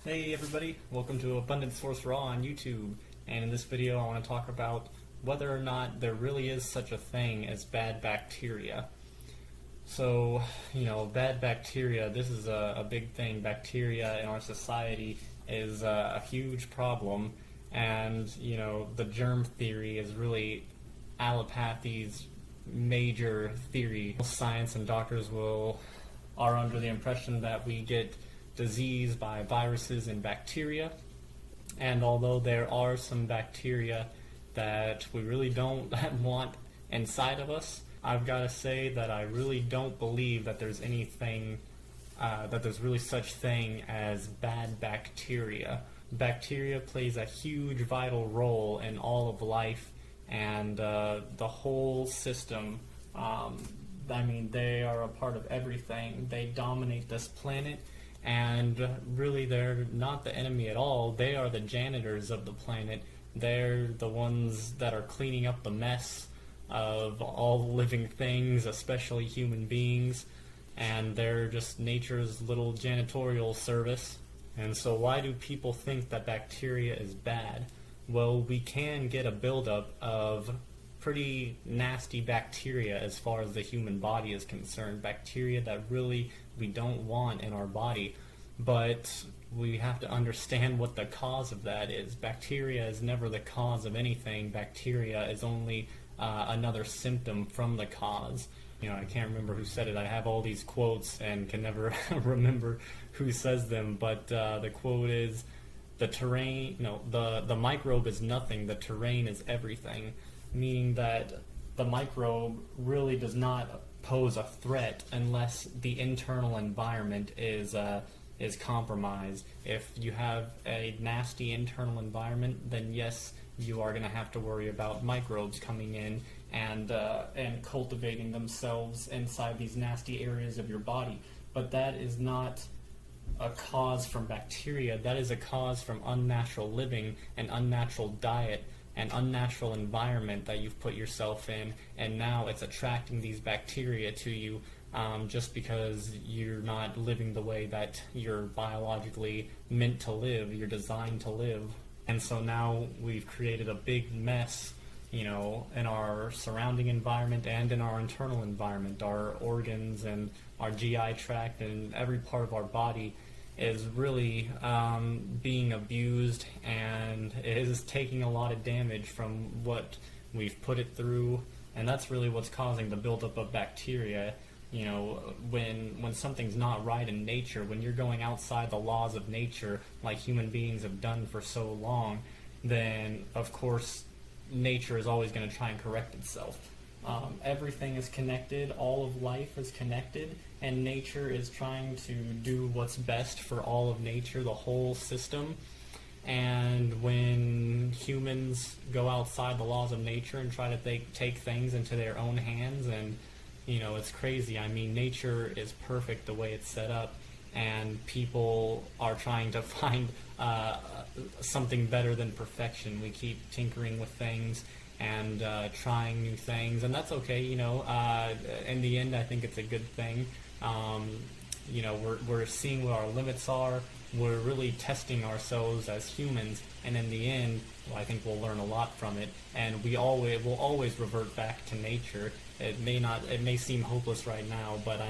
Hey everybody, welcome to Abundant Source Raw on YouTube, and in this video I want to talk about whether or not there really is such a thing as bad bacteria. So, bad bacteria, this is a big thing. Bacteria in our society is a huge problem, and the germ theory is really allopathy's major theory. Science and doctors are under the impression that we get disease by viruses and bacteria, and although there are some bacteria that we really don't want inside of us, I've got to say that I really don't believe that there's anything that there's really such thing as bad bacteria. Bacteria plays a huge vital role in all of life and the whole system. They are a part of everything. They dominate this planet, and really they're not the enemy at all. They are the janitors of the planet. They're the ones that are cleaning up the mess of all living things, especially human beings, and they're just nature's little janitorial service. And so why do people think that bacteria is bad? Well, we can get a buildup of pretty nasty bacteria as far as the human body is concerned, bacteria that really we don't want in our body, but we have to understand what the cause of that is. Bacteria is never the cause of anything. Bacteria is only another symptom from the cause. I can't remember who said it. I have all these quotes and can never remember who says them, but the quote is, the microbe is nothing, the terrain is everything. Meaning that the microbe really does not pose a threat unless the internal environment is compromised. If you have a nasty internal environment, then yes, you are going to have to worry about microbes coming in and cultivating themselves inside these nasty areas of your body. But that is not a cause from bacteria. That is a cause from unnatural living and unnatural diet and unnatural environment that you've put yourself in, and now it's attracting these bacteria to you just because you're not living the way that you're biologically meant to live, you're designed to live. And so now we've created a big mess, in our surrounding environment and in our internal environment. Our organs and our GI tract and every part of our body is really being abused and is taking a lot of damage from what we've put it through, and that's really what's causing the buildup of bacteria. When something's not right in nature, when you're going outside the laws of nature like human beings have done for so long, then of course nature is always going to try and correct itself. Everything is connected, all of life is connected, and nature is trying to do what's best for all of nature, the whole system. And when humans go outside the laws of nature and try to take things into their own hands, and it's crazy. Nature is perfect the way it's set up, and people are trying to find something better than perfection. We keep tinkering with things and trying new things, and that's okay. In the end, I think it's a good thing. We're seeing what our limits are. We're really testing ourselves as humans, and in the end, I think we'll learn a lot from it, and will always revert back to nature. It may seem hopeless right now, but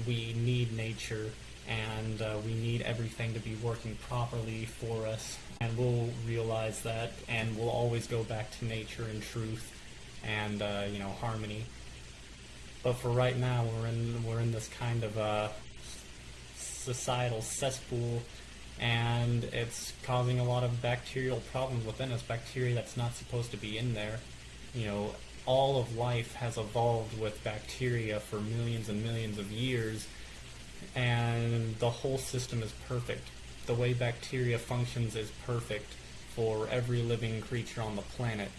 we need nature, and we need everything to be working properly for us, and we'll realize that, and we'll always go back to nature and truth and harmony. But for right now, we're in this kind of societal cesspool, and it's causing a lot of bacterial problems within us, bacteria that's not supposed to be in there. All of life has evolved with bacteria for millions and millions of years, and the whole system is perfect. The way bacteria functions is perfect for every living creature on the planet,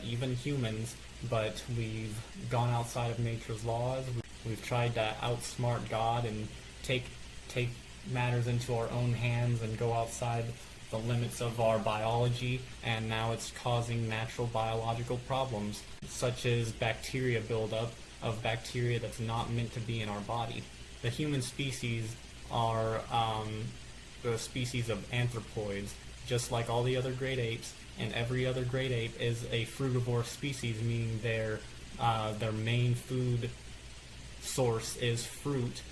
even humans, but we've gone outside of nature's laws. We've tried to outsmart God and take matters into our own hands and go outside the limits of our biology, and now it's causing natural biological problems, such as bacteria buildup of bacteria that's not meant to be in our body. The human species are the species of anthropoids, just like all the other great apes, and every other great ape is a frugivore species, meaning their main food source is fruit,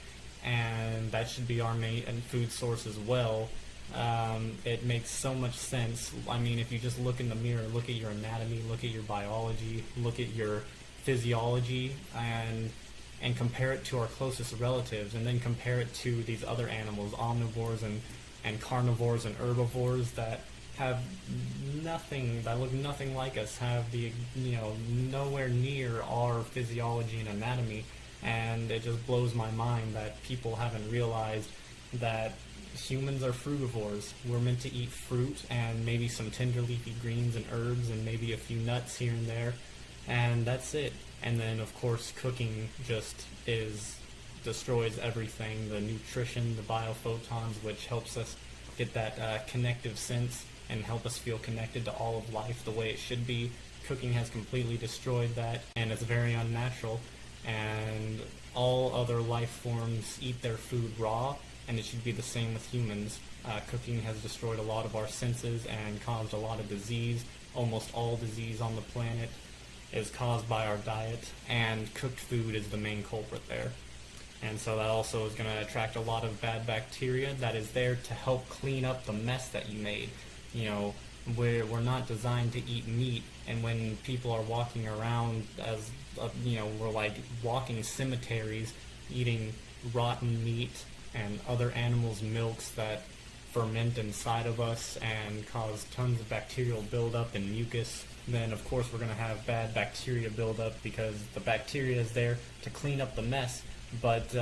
and that should be our main food source as well. It makes so much sense. I mean, if you just look in the mirror, look at your anatomy, look at your biology, look at your physiology, and compare it to our closest relatives, and then compare it to these other animals, omnivores and carnivores and herbivores that have nothing, that look nothing like us, have the, nowhere near our physiology and anatomy. And it just blows my mind that people haven't realized that humans are frugivores. We're meant to eat fruit and maybe some tender leafy greens and herbs and maybe a few nuts here and there, and that's it. And then of course cooking just destroys everything, the nutrition, the biophotons, which helps us get that connective sense and help us feel connected to all of life the way it should be. Cooking has completely destroyed that, and it's very unnatural. And all other life forms eat their food raw, and it should be the same with humans. Cooking has destroyed a lot of our senses and caused a lot of disease. Almost all disease on the planet is caused by our diet, and cooked food is the main culprit there. And so that also is going to attract a lot of bad bacteria that is there to help clean up the mess that you made. We're not designed to eat meat, and when people are walking around as, we're like walking cemeteries, eating rotten meat and other animals' milks that ferment inside of us and cause tons of bacterial buildup and mucus, then of course we're going to have bad bacteria buildup, because the bacteria is there to clean up the mess, but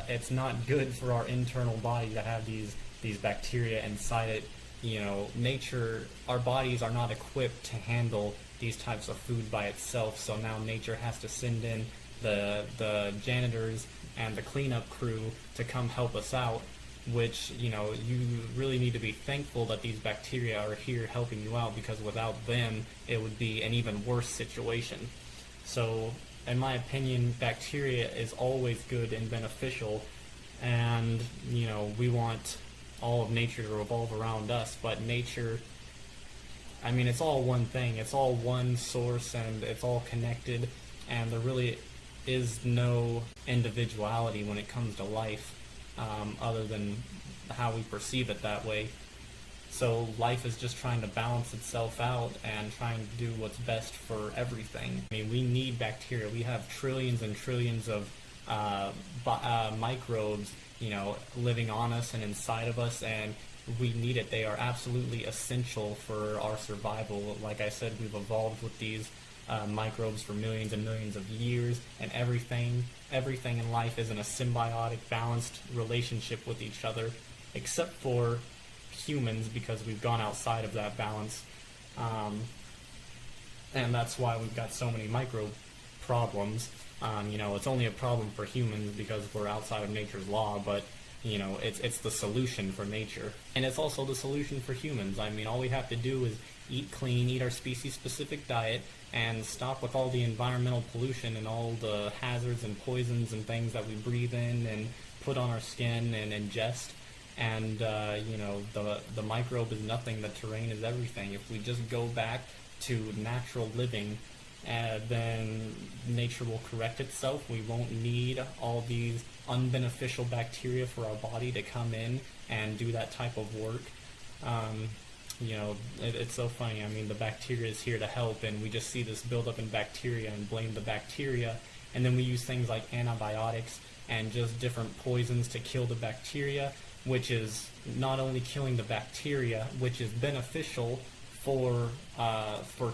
it's not good for our internal body to have these bacteria inside it. Nature, our bodies are not equipped to handle these types of food by itself, so now nature has to send in the janitors and the cleanup crew to come help us out, which, you really need to be thankful that these bacteria are here helping you out, because without them, it would be an even worse situation. So, in my opinion, bacteria is always good and beneficial, and, we want all of nature to revolve around us, but nature, it's all one thing, it's all one source, and it's all connected, and there really is no individuality when it comes to life, other than how we perceive it that way. So life is just trying to balance itself out and trying to do what's best for everything. We need bacteria. We have trillions and trillions of microbes, living on us and inside of us, and we need it. They are absolutely essential for our survival. Like I said, we've evolved with these microbes for millions and millions of years, and everything in life is in a symbiotic, balanced relationship with each other, except for humans, because we've gone outside of that balance, and that's why we've got so many microbe problems. It's only a problem for humans because we're outside of nature's law, but it's the solution for nature, and it's also the solution for humans. All we have to do is eat clean, eat our species-specific diet, and stop with all the environmental pollution and all the hazards and poisons and things that we breathe in and put on our skin and ingest. And the microbe is nothing, the terrain is everything. If we just go back to natural living, then nature will correct itself. We won't need all these unbeneficial bacteria for our body to come in and do that type of work. It's so funny. The bacteria is here to help, and we just see this buildup in bacteria and blame the bacteria, and then we use things like antibiotics and just different poisons to kill the bacteria, which is not only killing the bacteria, which is beneficial for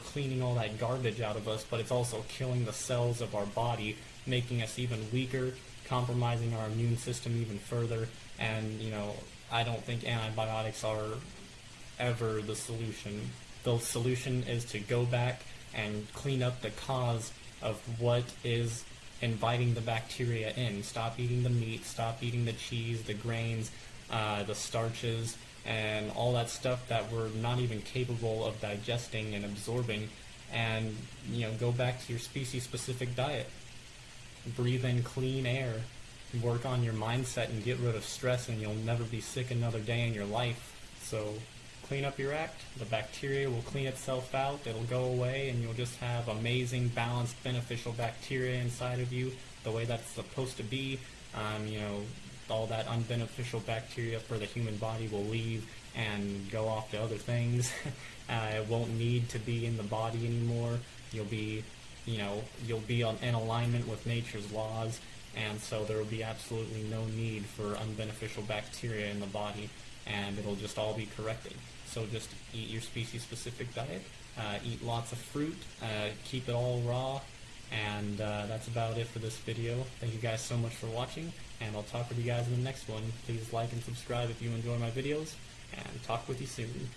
cleaning all that garbage out of us, but it's also killing the cells of our body, making us even weaker, compromising our immune system even further. And I don't think antibiotics are ever the solution. The solution is to go back and clean up the cause of what is inviting the bacteria in. Stop eating the meat, stop eating the cheese, the grains, the starches, and all that stuff that we're not even capable of digesting and absorbing, and go back to your species-specific diet. Breathe in clean air, work on your mindset and get rid of stress, and you'll never be sick another day in your life. So clean up your act, the bacteria will clean itself out, it'll go away, and you'll just have amazing, balanced, beneficial bacteria inside of you, the way that's supposed to be. All that unbeneficial bacteria for the human body will leave and go off to other things. It won't need to be in the body anymore. You'll be in alignment with nature's laws, and so there will be absolutely no need for unbeneficial bacteria in the body, and it'll just all be corrected. So just eat your species-specific diet, eat lots of fruit, keep it all raw, and that's about it for this video. Thank you guys so much for watching, and I'll talk with you guys in the next one. Please like and subscribe if you enjoy my videos, and talk with you soon.